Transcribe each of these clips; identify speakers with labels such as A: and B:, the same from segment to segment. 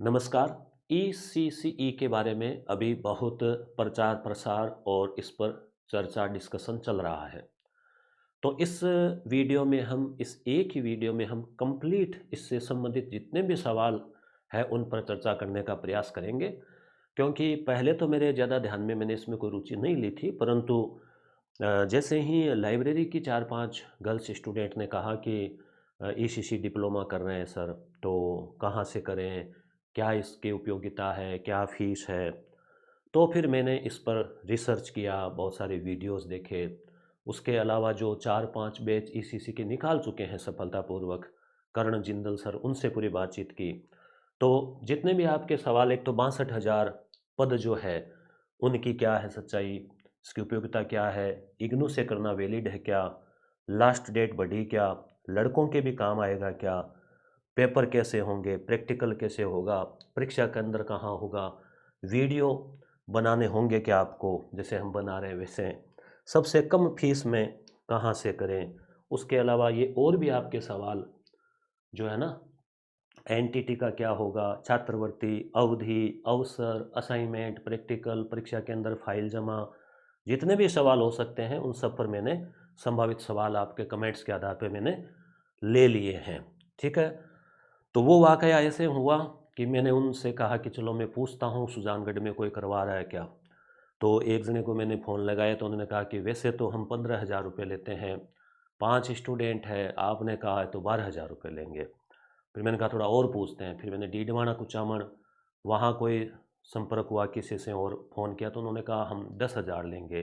A: नमस्कार। ईसीसीई के बारे में अभी बहुत प्रचार प्रसार और इस पर चर्चा डिस्कशन चल रहा है। तो इस वीडियो में हम इस एक ही वीडियो में हम कंप्लीट इससे संबंधित जितने भी सवाल हैं उन पर चर्चा करने का प्रयास करेंगे। क्योंकि पहले तो मेरे ज़्यादा ध्यान में मैंने इसमें कोई रुचि नहीं ली थी, परंतु जैसे ही लाइब्रेरी की 4-5 गर्ल्स स्टूडेंट ने कहा कि ईसीसी डिप्लोमा कर रहे हैं सर, तो कहाँ से करें, क्या इसकी उपयोगिता है, क्या फ़ीस है। तो फिर मैंने इस पर रिसर्च किया, बहुत सारे वीडियोस देखे। उसके अलावा जो 4-5 बैच ईसीसी के निकाल चुके हैं सफलतापूर्वक, कर्ण जिंदल सर, उनसे पूरी बातचीत की। तो जितने भी आपके सवाल, एक तो 62,000 पद जो है उनकी क्या है सच्चाई, इसकी उपयोगिता क्या है, इग्नू से करना वैलिड है क्या, लास्ट डेट बढ़ी क्या, लड़कों के भी काम आएगा क्या, पेपर कैसे होंगे, प्रैक्टिकल कैसे होगा, परीक्षा के अंदर कहाँ होगा, वीडियो बनाने होंगे क्या आपको, जैसे हम बना रहे हैं वैसे, सबसे कम फीस में कहाँ से करें। उसके अलावा ये और भी आपके सवाल जो है ना, एनटीटी का क्या होगा, छात्रवृत्ति, अवधि, अवसर, असाइनमेंट, प्रैक्टिकल, परीक्षा के अंदर फाइल जमा, जितने भी सवाल हो सकते हैं उन सब पर मैंने संभावित सवाल आपके कमेंट्स के आधार पर मैंने ले लिए हैं। ठीक है। तो वो वाकया ऐसे हुआ कि मैंने उनसे कहा कि चलो मैं पूछता हूँ सुजानगढ़ में कोई करवा रहा है क्या। तो एक जने को मैंने फ़ोन लगाया तो उन्होंने कहा कि वैसे तो हम 15,000 रुपये लेते हैं, 5 स्टूडेंट है, आपने कहा है तो 12,000 रुपये लेंगे। फिर मैंने कहा थोड़ा और पूछते हैं। फिर मैंने डीडवाना कुचामण वहाँ कोई संपर्क हुआ किसी से और फ़ोन किया तो उन्होंने कहा हम 10,000 लेंगे।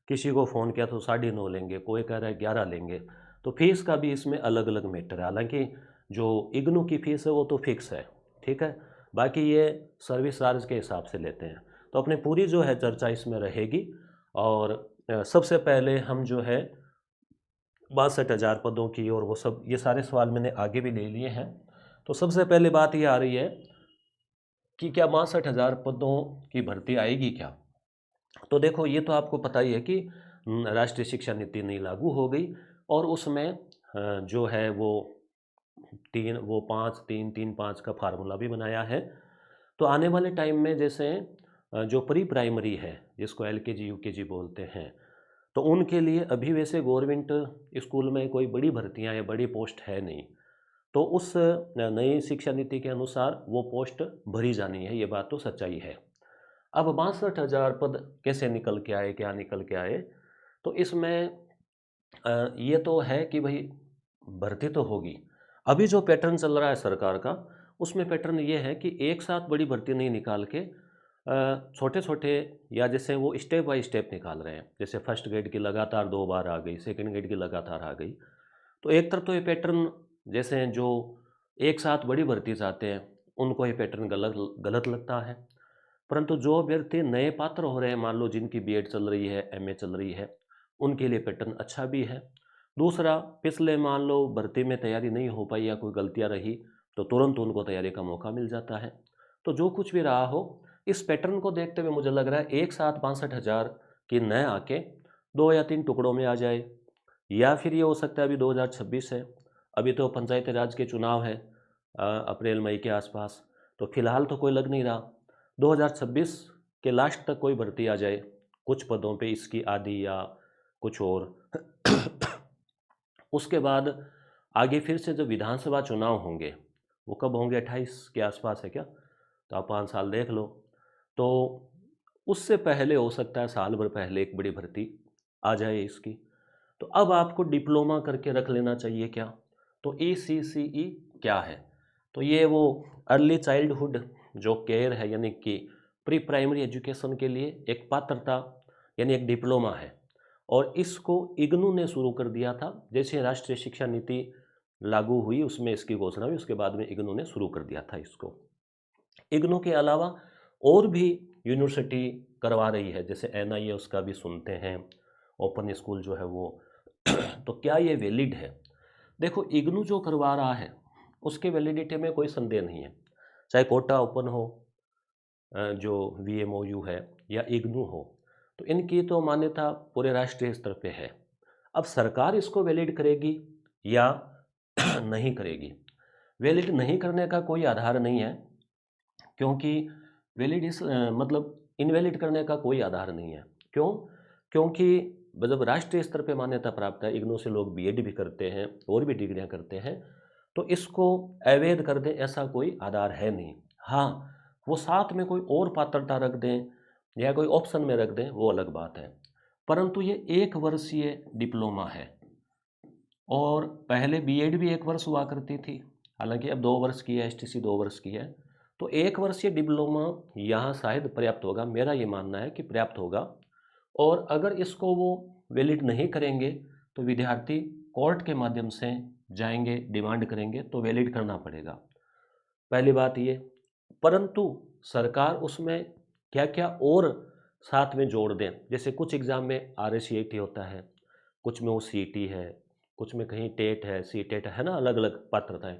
A: किसी को फ़ोन किया तो 9.5 लेंगे, कोई कह रहा है 11 लेंगे। तो फीस का भी इसमें अलग अलग मैटर है। हालांकि जो इग्नू की फ़ीस है वो तो फिक्स है, ठीक है। बाकी ये सर्विस चार्ज के हिसाब से लेते हैं। तो अपनी पूरी जो है चर्चा इसमें रहेगी। और सबसे पहले हम जो है 62,000 पदों की और वो सब ये सारे सवाल मैंने आगे भी ले लिए हैं। तो सबसे पहले बात ये आ रही है कि क्या 62,000 पदों की भर्ती आएगी क्या। तो देखो, ये तो आपको पता ही है कि राष्ट्रीय शिक्षा नीति नई लागू हो गई और उसमें जो है वो 5-3-3-5 का फार्मूला भी बनाया है। तो आने वाले टाइम में जैसे जो प्री प्राइमरी है जिसको एलकेजी यूकेजी बोलते हैं, तो उनके लिए अभी वैसे गवर्नमेंट स्कूल में कोई बड़ी भर्तियां या बड़ी पोस्ट है नहीं। तो उस नई शिक्षा नीति के अनुसार वो पोस्ट भरी जानी है, ये बात तो सच्चाई है। अब 62,000 पद कैसे निकल के आए, क्या निकल के आए। तो इसमें ये तो है कि भाई भर्ती तो होगी। अभी जो पैटर्न चल रहा है सरकार का, उसमें पैटर्न ये है कि एक साथ बड़ी भर्ती नहीं निकाल के छोटे छोटे, या जैसे वो स्टेप बाय स्टेप निकाल रहे हैं। जैसे फर्स्ट ग्रेड की लगातार 2 बार आ गई, सेकंड ग्रेड की लगातार आ गई। तो एक तरफ तो ये पैटर्न, जैसे जो एक साथ बड़ी भर्ती चाहते हैं उनको ये पैटर्न गलत गलत लगता है। परंतु जो अभ्यर्थी नए पात्र हो रहे हैं, मान लो जिनकी बीएड चल रही है, एमए चल रही है, उनके लिए पैटर्न अच्छा भी है। दूसरा, पिछले मान लो भर्ती में तैयारी नहीं हो पाई या कोई गलतियां रही, तो तुरंत उनको तैयारी का मौका मिल जाता है। तो जो कुछ भी रहा हो, इस पैटर्न को देखते हुए मुझे लग रहा है एक साथ 62,000 की न आके 2 या 3 टुकड़ों में आ जाए। या फिर ये हो सकता है, अभी 2026 है, अभी तो पंचायती राज के चुनाव है अप्रैल मई के आसपास। तो फिलहाल तो कोई लग नहीं रहा। 2026 के लास्ट तक कोई भर्ती आ जाए कुछ पदों पे, इसकी आधी या कुछ और। उसके बाद आगे फिर से जब विधानसभा चुनाव होंगे, वो कब होंगे, 28 के आसपास है क्या, तो आप 5 साल देख लो। तो उससे पहले हो सकता है, साल भर पहले एक बड़ी भर्ती आ जाए इसकी। तो अब आपको डिप्लोमा करके रख लेना चाहिए क्या। तो ECCE क्या है। तो ये वो अर्ली चाइल्डहुड जो केयर है, यानी कि प्री प्राइमरी एजुकेशन के लिए एक पात्रता, यानी एक डिप्लोमा है। और इसको इग्नू ने शुरू कर दिया था। जैसे राष्ट्रीय शिक्षा नीति लागू हुई उसमें इसकी घोषणा हुई, उसके बाद में इग्नू ने शुरू कर दिया था इसको। इग्नू के अलावा और भी यूनिवर्सिटी करवा रही है, जैसे NIA उसका भी सुनते हैं, ओपन स्कूल जो है वो। तो क्या ये वैलिड है। देखो, इग्नू जो करवा रहा है उसके वैलिडिटी में कोई संदेह नहीं है। चाहे कोटा ओपन हो, जो VMOU है, या इग्नू हो, तो इनकी तो मान्यता पूरे राष्ट्रीय स्तर पे है। अब सरकार इसको वैलिड करेगी या नहीं करेगी। वैलिड नहीं करने का कोई आधार नहीं है। क्योंकि मतलब इनवैलिड करने का कोई आधार नहीं है। क्यों? क्योंकि जब राष्ट्रीय स्तर पे मान्यता प्राप्त है, इग्नू से लोग बीएड भी करते हैं और भी डिग्रियां करते हैं, तो इसको अवैध कर दें ऐसा कोई आधार है नहीं। हाँ, वो साथ में कोई और पात्रता रख दें या कोई ऑप्शन में रख दें, वो अलग बात है। परंतु ये 1 वर्षीय डिप्लोमा है और पहले बीएड भी 1 वर्ष हुआ करती थी, हालांकि अब 2 वर्ष की है, एसटीसी 2 वर्ष की है। तो 1 वर्षीय डिप्लोमा यहाँ शायद पर्याप्त होगा, मेरा ये मानना है कि पर्याप्त होगा। और अगर इसको वो वैलिड नहीं करेंगे तो विद्यार्थी कोर्ट के माध्यम से जाएंगे, डिमांड करेंगे, तो वैलिड करना पड़ेगा, पहली बात ये। परंतु सरकार उसमें क्या क्या और साथ में जोड़ दें, जैसे कुछ एग्ज़ाम में RACET होता है, कुछ में वो CET है, कुछ में कहीं टेट है, CTET है ना, अलग अलग पात्रताएं।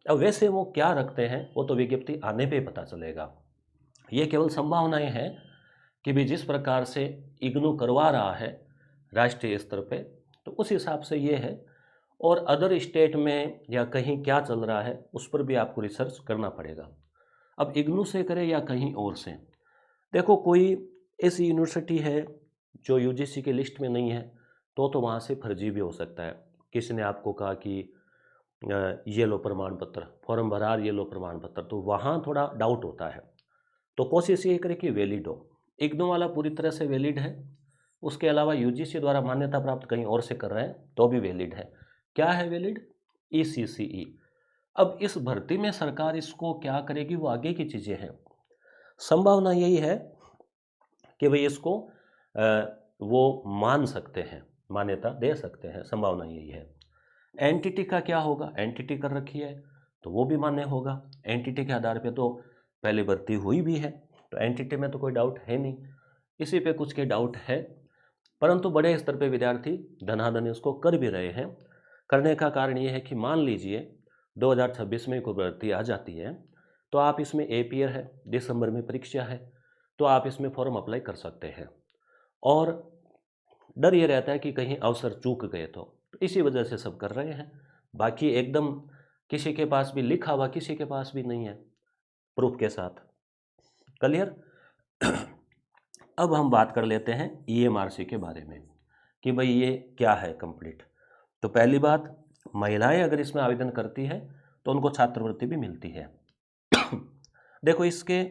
A: अब वैसे वो क्या रखते हैं वो तो विज्ञप्ति आने पे पता चलेगा। ये केवल संभावनाएं हैं कि भी जिस प्रकार से इग्नू करवा रहा है राष्ट्रीय स्तर पे, तो उस हिसाब से ये है। और अदर स्टेट में या कहीं क्या चल रहा है उस पर भी आपको रिसर्च करना पड़ेगा। अब इग्नू से करें या कहीं और से, देखो कोई ऐसी यूनिवर्सिटी है जो यूजीसी के लिस्ट में नहीं है, तो वहाँ से फर्जी भी हो सकता है। किसी ने आपको कहा कि ये लो प्रमाण पत्र, फॉर्म भरा, ये लो प्रमाण पत्र, तो वहाँ थोड़ा डाउट होता है। तो कोशिश ये करें कि वैलिड हो। इग्नू वाला पूरी तरह से वैलिड है, उसके अलावा यूजीसी द्वारा मान्यता प्राप्त कहीं और से कर रहे हैं तो भी वैलिड है। क्या है वैलिड? ECCE। अब इस भर्ती में सरकार इसको क्या करेगी वो आगे की चीज़ें हैं। संभावना यही है कि भाई इसको वो मान सकते हैं, मान्यता दे सकते हैं, संभावना यही है। एंटिटी का क्या होगा? एंटिटी कर रखी है तो वो भी मान्य होगा। एंटिटी के आधार पे तो पहले भर्ती हुई भी है, तो एंटिटी में तो कोई डाउट है नहीं। इसी पे कुछ के डाउट है, परंतु बड़े स्तर पे विद्यार्थी धनाधन उसको कर भी रहे हैं। करने का कारण ये है कि मान लीजिए 2026 में कोई भर्ती आ जाती है, तो आप इसमें APR है, दिसंबर में परीक्षा है, तो आप इसमें फॉर्म अप्लाई कर सकते हैं। और डर ये रहता है कि कहीं अवसर चूक गए तो इसी वजह से सब कर रहे हैं। बाकी एकदम किसी के पास भी लिखा हुआ किसी के पास भी नहीं है प्रूफ के साथ। क्लियर? अब हम बात कर लेते हैं EMRC के बारे में कि भाई ये क्या है कंप्लीट। तो पहली बात, महिलाएं अगर इसमें आवेदन करती है तो उनको छात्रवृत्ति भी मिलती है। देखो इसके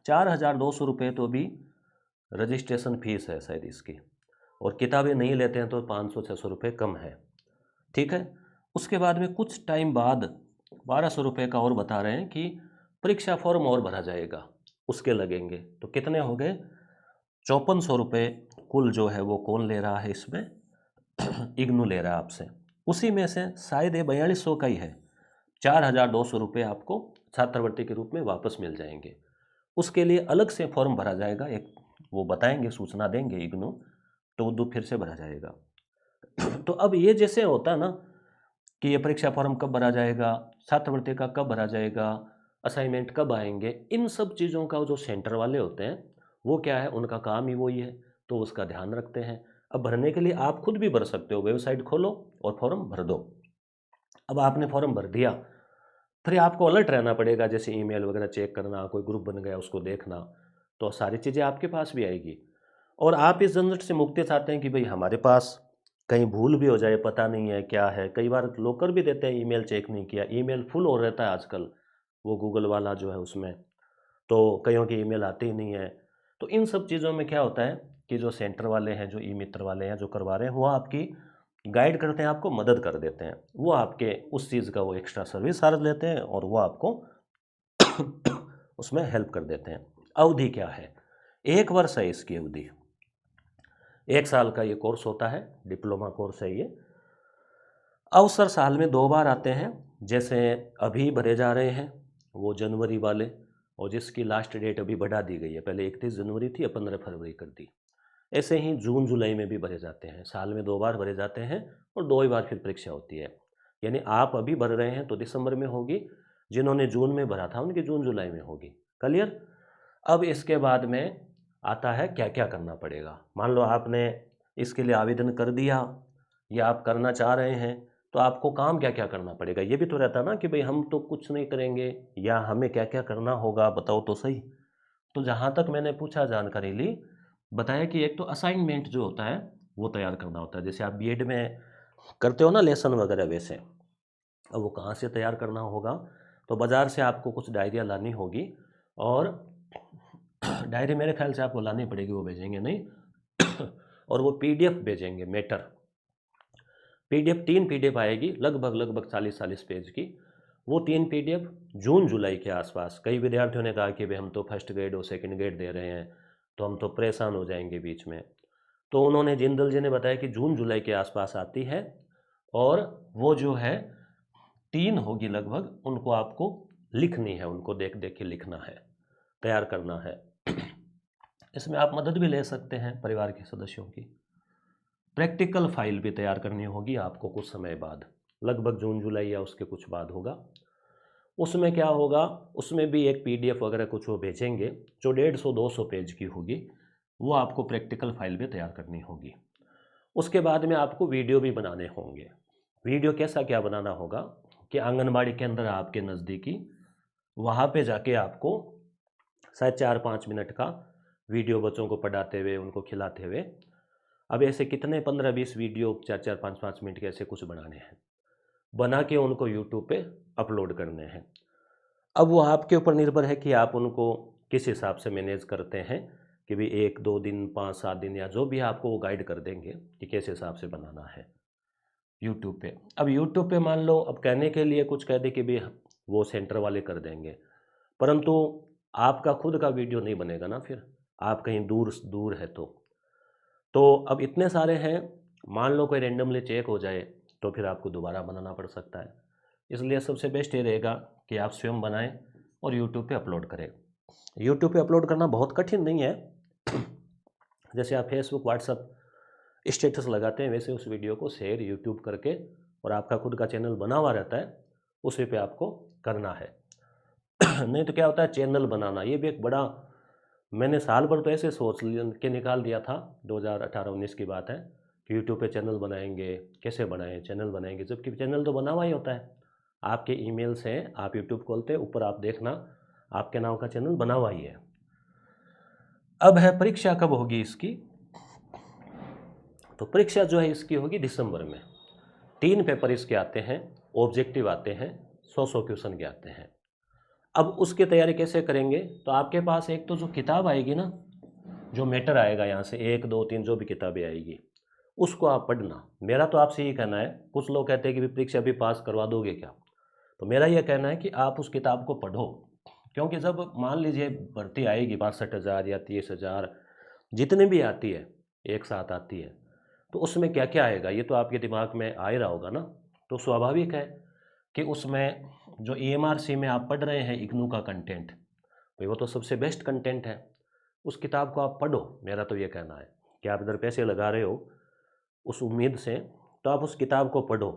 A: 4200 रुपये तो भी रजिस्ट्रेशन फीस है शायद इसकी, और किताबें नहीं लेते हैं तो 500-600 रुपये कम है, ठीक है। उसके बाद में कुछ टाइम बाद 1200 रुपये का और बता रहे हैं कि परीक्षा फॉर्म और भरा जाएगा, उसके लगेंगे। तो कितने हो गए? 5400 रुपये कुल जो है वो कौन ले रहा है इसमें? इग्नू ले रहा है आपसे। उसी में से शायद ये 4200 का ही है, 4200 रुपये आपको छात्रवृत्ति के रूप में वापस मिल जाएंगे। उसके लिए अलग से फॉर्म भरा जाएगा, एक वो बताएंगे, सूचना देंगे इग्नू, तो वो फिर से भरा जाएगा। तो अब ये जैसे होता है ना कि ये परीक्षा फॉर्म कब भरा जाएगा, छात्रवृत्ति का कब भरा जाएगा, असाइनमेंट कब आएंगे, इन सब चीज़ों का जो सेंटर वाले होते हैं वो क्या है, उनका काम ही वही है, तो उसका ध्यान रखते हैं। अब भरने के लिए आप खुद भी भर सकते हो, वेबसाइट खोलो और फॉर्म भर दो। अब आपने फॉर्म भर दिया, फिर आपको अलर्ट रहना पड़ेगा, जैसे ईमेल वगैरह चेक करना, कोई ग्रुप बन गया उसको देखना, तो सारी चीज़ें आपके पास भी आएगी। और आप इस झंझट से मुक्ति चाहते हैं कि भाई हमारे पास कहीं भूल भी हो जाए, पता नहीं है क्या है, कई बार लोग कर भी देते हैं, ईमेल चेक नहीं किया, ईमेल फुल हो रहता है आजकल वो गूगल वाला जो है उसमें, तो कईयों की ईमेल आती ही नहीं है। तो इन सब चीज़ों में क्या होता है कि जो सेंटर वाले हैं, जो ई मित्र वाले हैं, जो करवा रहे हैं, वो आपकी गाइड करते हैं, आपको मदद कर देते हैं, वो आपके उस चीज़ का वो एक्स्ट्रा सर्विस चार्ज लेते हैं और वो आपको उसमें हेल्प कर देते हैं। अवधि क्या है? 1 वर्ष है इसकी अवधि, 1 साल का ये कोर्स होता है, डिप्लोमा कोर्स है ये। अवसर साल में 2 बार आते हैं, जैसे अभी भरे जा रहे हैं वो जनवरी वाले, और जिसकी लास्ट डेट अभी बढ़ा दी गई है, पहले 31 जनवरी थी, अब 15 फरवरी कर दी। ऐसे ही जून जुलाई में भी भरे जाते हैं, साल में 2 बार भरे जाते हैं और 2 ही बार फिर परीक्षा होती है। यानी आप अभी भर रहे हैं तो दिसंबर में होगी, जिन्होंने जून में भरा था उनकी जून जुलाई में होगी। क्लियर? अब इसके बाद में आता है क्या क्या करना पड़ेगा। मान लो आपने इसके लिए आवेदन कर दिया या आप करना चाह रहे हैं, तो आपको काम क्या क्या करना पड़ेगा, ये भी तो रहता ना कि भाई हम तो कुछ नहीं करेंगे या हमें क्या क्या करना होगा, बताओ तो सही। तो जहाँ तक मैंने पूछा, जानकारी ली, बताया कि एक तो असाइनमेंट जो होता है वो तैयार करना होता है, जैसे आप बीएड में करते हो ना लेसन वगैरह, वैसे। अब वो कहाँ से तैयार करना होगा, तो बाज़ार से आपको कुछ डायरिया लानी होगी, और डायरी मेरे ख्याल से आपको लानी पड़ेगी, वो भेजेंगे नहीं। और वो पीडीएफ भेजेंगे, मैटर पीडीएफ, 3 पीडीएफ आएगी, लगभग लगभग 40-40 पेज की। वो 3 पीडीएफ जून जुलाई के आसपास। कई विद्यार्थियों ने कहा कि भाई हम तो फर्स्ट ग्रेड और सेकंड ग्रेड दे रहे हैं, तो हम तो परेशान हो जाएंगे बीच में। तो उन्होंने, जिंदल जी ने बताया कि जून जुलाई के आसपास आती है, और वो जो है 3 होगी लगभग, उनको आपको लिखनी है, उनको देख देख के लिखना है, तैयार करना है। इसमें आप मदद भी ले सकते हैं परिवार के सदस्यों की। प्रैक्टिकल फाइल भी तैयार करनी होगी आपको कुछ समय बाद, लगभग जून जुलाई या उसके कुछ बाद होगा। उसमें क्या होगा, उसमें भी एक पीडीएफ वगैरह कुछ वो भेजेंगे, जो 150-200 पेज की होगी, वो आपको प्रैक्टिकल फाइल भी तैयार करनी होगी। उसके बाद में आपको वीडियो भी बनाने होंगे। वीडियो कैसा क्या बनाना होगा कि आंगनबाड़ी केंद्र आपके नज़दीकी, वहाँ पे जाके आपको शायद 4-5 मिनट का वीडियो बच्चों को पढ़ाते हुए, उनको खिलाते हुए, अब ऐसे कितने 15-20 वीडियो 4-4 5-5 मिनट के ऐसे कुछ बनाने हैं, बना के उनको यूट्यूब पे अपलोड करने हैं। अब वो आपके ऊपर निर्भर है कि आप उनको किस हिसाब से मैनेज करते हैं, कि भाई 1-2 दिन, 5-7 दिन, या जो भी आपको वो गाइड कर देंगे कि किस हिसाब से बनाना है यूट्यूब पे। अब यूट्यूब पे मान लो, अब कहने के लिए कुछ कह दे कि भाई वो सेंटर वाले कर देंगे, परंतु आपका खुद का वीडियो नहीं बनेगा ना, फिर आप कहीं दूर दूर है तो अब इतने सारे हैं, मान लो कोई रेंडमली चेक हो जाए तो फिर आपको दोबारा बनाना पड़ सकता है। इसलिए सबसे बेस्ट ये रहेगा कि आप स्वयं बनाएं और यूट्यूब पे अपलोड करें। यूट्यूब पे अपलोड करना बहुत कठिन नहीं है। जैसे आप फेसबुक, व्हाट्सअप स्टेटस लगाते हैं, वैसे उस वीडियो को शेयर यूट्यूब करके, और आपका खुद का चैनल बना हुआ रहता है, उसी पे आपको करना है। नहीं तो क्या होता है, चैनल बनाना ये भी एक बड़ा, मैंने साल भर तो ऐसे सोच के निकाल दिया था, 2018-19 की बात है, कि यूट्यूब पे चैनल बनाएंगे, कैसे बनाएं, चैनल बनाएंगे, जबकि चैनल तो बना हुआ ही होता है। आपके ईमेल से आप यूट्यूब खोलते, ऊपर आप देखना आपके नाम का चैनल बना हुआ ही है। अब है परीक्षा कब होगी इसकी, तो परीक्षा जो है इसकी होगी दिसंबर में। 3 पेपर इसके आते हैं, ऑब्जेक्टिव आते हैं, 100-100 क्वेश्चन के आते हैं। अब उसकी तैयारी कैसे करेंगे, तो आपके पास एक तो जो किताब आएगी ना, जो मैटर आएगा यहाँ से 1, 2, 3 जो भी किताबें आएगी, उसको आप पढ़ना। मेरा तो आपसे ये कहना है, कुछ लोग कहते हैं कि परीक्षा भी पास करवा दोगे क्या, तो मेरा ये कहना है कि आप उस किताब को पढ़ो, क्योंकि जब मान लीजिए भर्ती आएगी 62,000 या 30,000, जितनी भी आती है, एक साथ आती है, तो उसमें क्या क्या आएगा ये तो आपके दिमाग में आ ही रहा होगा ना। तो स्वाभाविक है कि उसमें जो EMRC में आप पढ़ रहे हैं इग्नू का कंटेंट, भाई वो तो सबसे बेस्ट कंटेंट है, उस किताब को आप पढ़ो। मेरा तो ये कहना है कि आप इधर पैसे लगा रहे हो उस उम्मीद से, तो आप उस किताब को पढ़ो,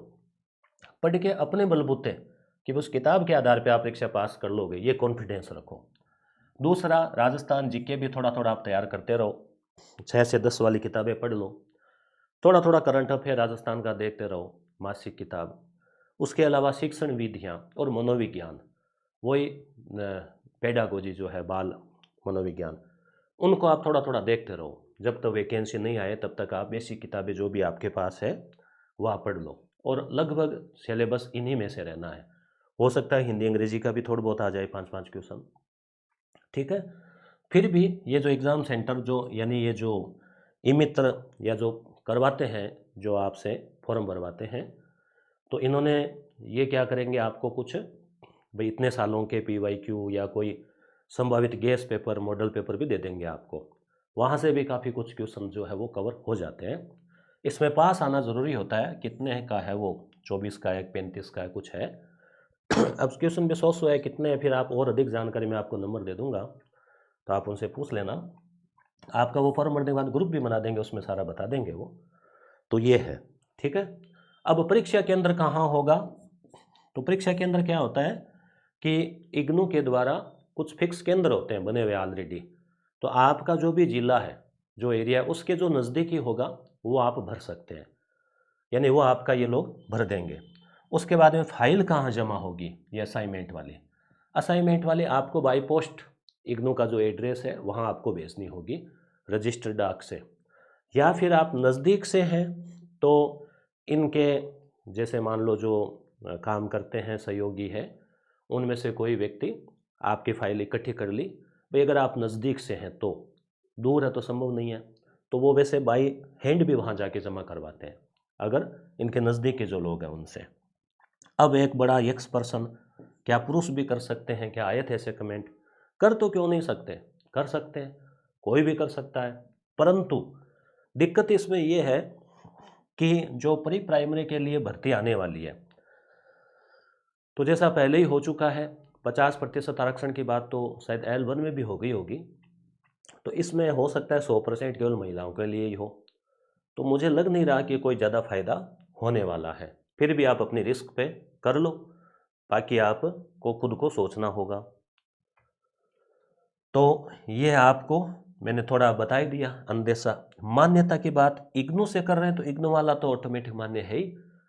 A: पढ़ के अपने बलबूते कि उस किताब के आधार पे आप परीक्षा पास कर लोगे, ये कॉन्फिडेंस रखो। दूसरा, राजस्थान जीके भी थोड़ा थोड़ा आप तैयार करते रहो, 6 से 10 वाली किताबें पढ़ लो, थोड़ा थोड़ा करंट अफेयर राजस्थान का देखते रहो, मासिक किताब। उसके अलावा शिक्षण विधियाँ और मनोविज्ञान, वही पेडागोजी जो है, बाल मनोविज्ञान, उनको आप थोड़ा थोड़ा देखते रहो। जब तक वैकेंसी नहीं आए तब तक आप बेसिक किताबें जो भी आपके पास है वह आप पढ़ लो, और लगभग सिलेबस इन्हीं में से रहना है। हो सकता है हिंदी अंग्रेजी का भी थोड़ा बहुत आ जाए, 5-5 क्वेश्चन, ठीक है। फिर भी ये जो एग्ज़ाम सेंटर जो, यानी ये जो ई-मित्र या जो करवाते हैं, जो आपसे फॉर्म भरवाते हैं, तो इन्होंने ये क्या करेंगे, आपको कुछ भाई इतने सालों के PYQ या कोई संभावित गेस पेपर, मॉडल पेपर भी दे देंगे आपको। वहाँ से भी काफ़ी कुछ क्वेश्चन जो है वो कवर हो जाते हैं। इसमें पास आना ज़रूरी होता है, कितने का है वो, 24 का है, 35 का है, कुछ है। अब क्वेश्चन पे 100 है, कितने हैं, फिर आप और अधिक जानकारी मैं आपको नंबर दे दूंगा, तो आप उनसे पूछ लेना। आपका वो फॉर्म भरने के बाद ग्रुप भी बना देंगे, उसमें सारा बता देंगे वो। तो ये है, ठीक है। अब परीक्षा केंद्र कहाँ होगा, तो परीक्षा केंद्र क्या होता है कि इग्नू के द्वारा कुछ फिक्स केंद्र होते हैं बने हुए ऑलरेडी। तो आपका जो भी जिला है, जो एरिया है, उसके जो नज़दीकी होगा वो आप भर सकते हैं। यानी वो आपका ये लोग भर देंगे। उसके बाद में फाइल कहाँ जमा होगी, ये असाइनमेंट वाली। असाइनमेंट वाली आपको बाई पोस्ट इग्नू का जो एड्रेस है वहाँ आपको भेजनी होगी रजिस्टर्ड डाक से, या फिर आप नज़दीक से हैं तो इनके जैसे मान लो जो काम करते हैं सहयोगी है, उनमें से कोई व्यक्ति आपकी फाइल इकट्ठी कर ली। भाई अगर आप नज़दीक से हैं तो, दूर है तो संभव नहीं है, तो वो वैसे बाई हैंड भी वहाँ जाके जमा करवाते हैं अगर इनके नज़दीक के जो लोग हैं उनसे। अब एक बड़ा यक्स पर्सन, क्या पुरुष भी कर सकते हैं क्या, आए थे ऐसे कमेंट। कर तो क्यों नहीं सकते, कर सकते हैं, कोई भी कर सकता है। परंतु दिक्कत इसमें यह है कि जो प्री प्राइमरी के लिए भर्ती आने वाली है, तो जैसा पहले ही हो चुका है 50% आरक्षण की बात तो शायद L1 में भी हो गई होगी, तो इसमें हो सकता है 100% केवल महिलाओं के लिए ही हो। तो मुझे लग नहीं रहा कि कोई ज़्यादा फायदा होने वाला है। फिर भी आप अपनी रिस्क पे कर लो, बाकी आपको खुद को सोचना होगा। तो ये आपको मैंने थोड़ा बता ही दिया अंदेशा। मान्यता की बात इग्नू से कर रहे हैं तो इग्नू वाला तो ऑटोमेटिक मान्य है ही।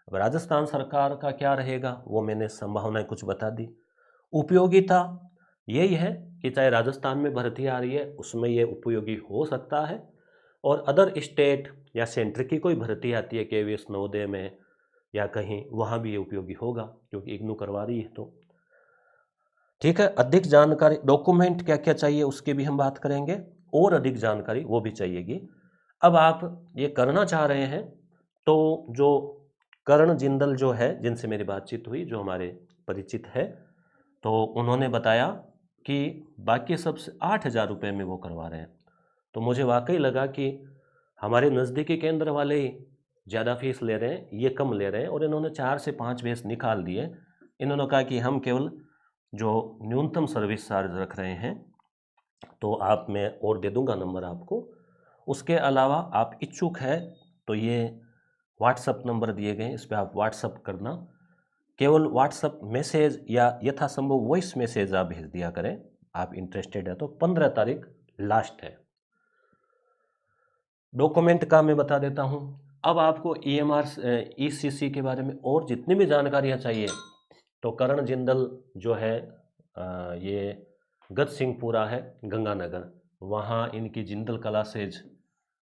A: अब राजस्थान सरकार का क्या रहेगा वो मैंने संभावनाएं कुछ बता दी। उपयोगिता यही है कि चाहे राजस्थान में भर्ती आ रही है उसमें ये उपयोगी हो सकता है, और अदर स्टेट या सेंटर की कोई भर्ती आती है KVS नवोदय में या कहीं, वहाँ भी ये उपयोगी होगा क्योंकि इग्नू करवा रही है। तो ठीक है, अधिक जानकारी डॉक्यूमेंट क्या क्या चाहिए उसकी भी हम बात करेंगे, और अधिक जानकारी वो भी चाहिएगी। अब आप ये करना चाह रहे हैं तो जो करण जिंदल जो है जिनसे मेरी बातचीत हुई, जो हमारे परिचित है, तो उन्होंने बताया कि बाकी सबसे 8,000 रुपये में वो करवा रहे हैं। तो मुझे वाकई लगा कि हमारे नज़दीकी केंद्र वाले ही ज़्यादा फीस ले रहे हैं, ये कम ले रहे हैं, और इन्होंने 4 से 5 बेस निकाल दिए। इन्होंने कहा कि हम केवल जो न्यूनतम सर्विस चार्ज रख रहे हैं, तो आप मैं और दे दूंगा नंबर आपको। उसके अलावा आप इच्छुक है तो ये व्हाट्सअप नंबर दिए गए हैं, इस पर आप व्हाट्सअप करना, केवल व्हाट्सअप मैसेज या यथासंभव वॉइस मैसेज आप भेज दिया करें। आप इंटरेस्टेड है तो 15 तारीख लास्ट है। डॉक्यूमेंट का मैं बता देता हूँ। अब आपको EMR ECC के बारे में और जितनी भी जानकारियाँ चाहिए तो करण जिंदल जो है ये गत सिंहपुरा है गंगानगर, वहाँ इनकी जिंदल क्लासेज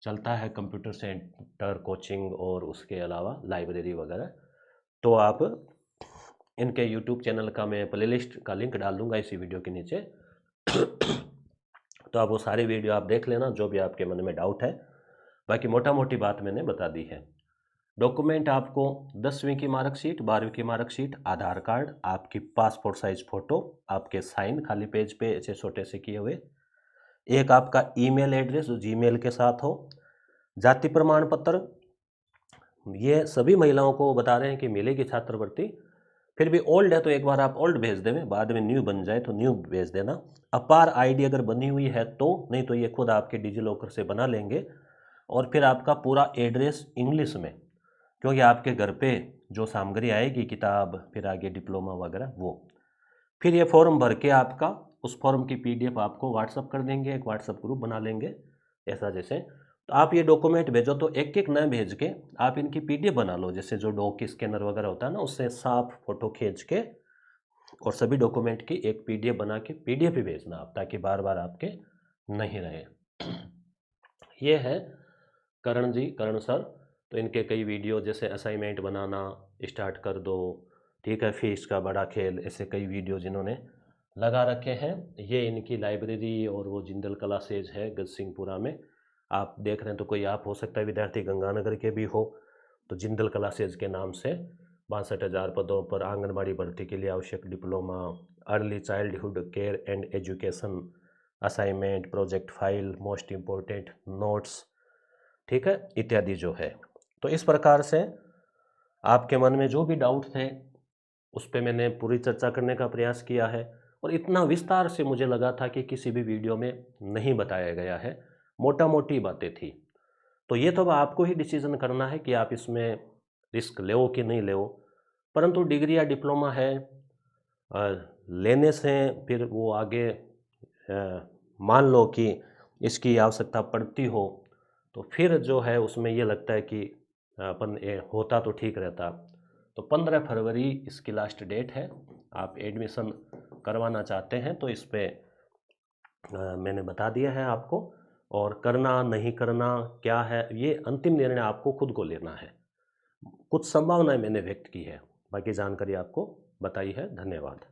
A: चलता है, कंप्यूटर सेंटर कोचिंग और उसके अलावा लाइब्रेरी वगैरह। तो आप इनके यूट्यूब चैनल का मैं प्लेलिस्ट का लिंक डाल दूंगा इसी वीडियो के नीचे। तो आप वो सारी वीडियो आप देख लेना जो भी आपके मन में डाउट है। बाकी मोटा मोटी बात मैंने बता दी है। डॉक्यूमेंट आपको 10वीं की मार्कशीट, 12वीं की मार्कशीट, आधार कार्ड, आपकी पासपोर्ट साइज फ़ोटो, आपके साइन खाली पेज पे ऐसे छोटे से किए हुए, एक आपका ईमेल एड्रेस जो जीमेल के साथ हो, जाति प्रमाण पत्र, ये सभी महिलाओं को बता रहे हैं कि मिलेगी छात्रवृत्ति। फिर भी ओल्ड है तो एक बार आप ओल्ड भेज देवें, बाद में न्यू बन जाए तो न्यू भेज देना। अपार आईडी अगर बनी हुई है तो, नहीं तो ये खुद आपके डिजिलॉकर से बना लेंगे। और फिर आपका पूरा एड्रेस इंग्लिश में, क्योंकि आपके घर पे जो सामग्री आएगी, किताब, फिर आगे डिप्लोमा वगैरह, वो फिर ये फॉर्म भर के आपका उस फॉर्म की PDF आपको व्हाट्सअप कर देंगे, एक व्हाट्सअप ग्रुप बना लेंगे ऐसा जैसे। तो आप ये डॉक्यूमेंट भेजो तो एक एक न भेज के आप इनकी PDF बना लो, जैसे जो डॉक स्कैनर वगैरह होता है ना, उससे साफ फोटो खींच के और सभी डॉक्यूमेंट की एक PDF बना के PDF ही भेजना आप, ताकि बार बार आपके नहीं रहे। ये है करण जी, करण सर। तो इनके कई वीडियो जैसे असाइनमेंट बनाना स्टार्ट कर दो, ठीक है, फीस का बड़ा खेल, ऐसे कई वीडियो जिन्होंने लगा रखे हैं। ये इनकी लाइब्रेरी और वो जिंदल क्लासेज है गजसिंहपुरा में, आप देख रहे हैं तो कोई आप हो सकता है विद्यार्थी गंगानगर के भी हो, तो जिंदल क्लासेज के नाम से 62,000 पदों पर आंगनबाड़ी भर्ती के लिए आवश्यक diploma, early childhood care and education, assignment, project file, most important notes, ठीक है, इत्यादि जो है। तो इस प्रकार से आपके मन में जो भी डाउट थे उस पर मैंने पूरी चर्चा करने का प्रयास किया है, और इतना विस्तार से मुझे लगा था कि किसी भी वीडियो में नहीं बताया गया है, मोटा मोटी बातें थी। तो ये तो अब आपको ही डिसीजन करना है कि आप इसमें रिस्क ले कि नहीं ले। परंतु डिग्री या डिप्लोमा है, लेने से फिर वो आगे मान लो कि इसकी आवश्यकता पड़ती हो, तो फिर जो है उसमें ये लगता है कि अपन होता तो ठीक रहता। तो 15 फरवरी इसकी लास्ट डेट है। आप एडमिशन करवाना चाहते हैं तो इस पे मैंने बता दिया है आपको। और करना नहीं करना क्या है, ये अंतिम निर्णय आपको खुद को लेना है। कुछ संभावनाएं मैंने व्यक्त की है, बाकी जानकारी आपको बताई है। धन्यवाद।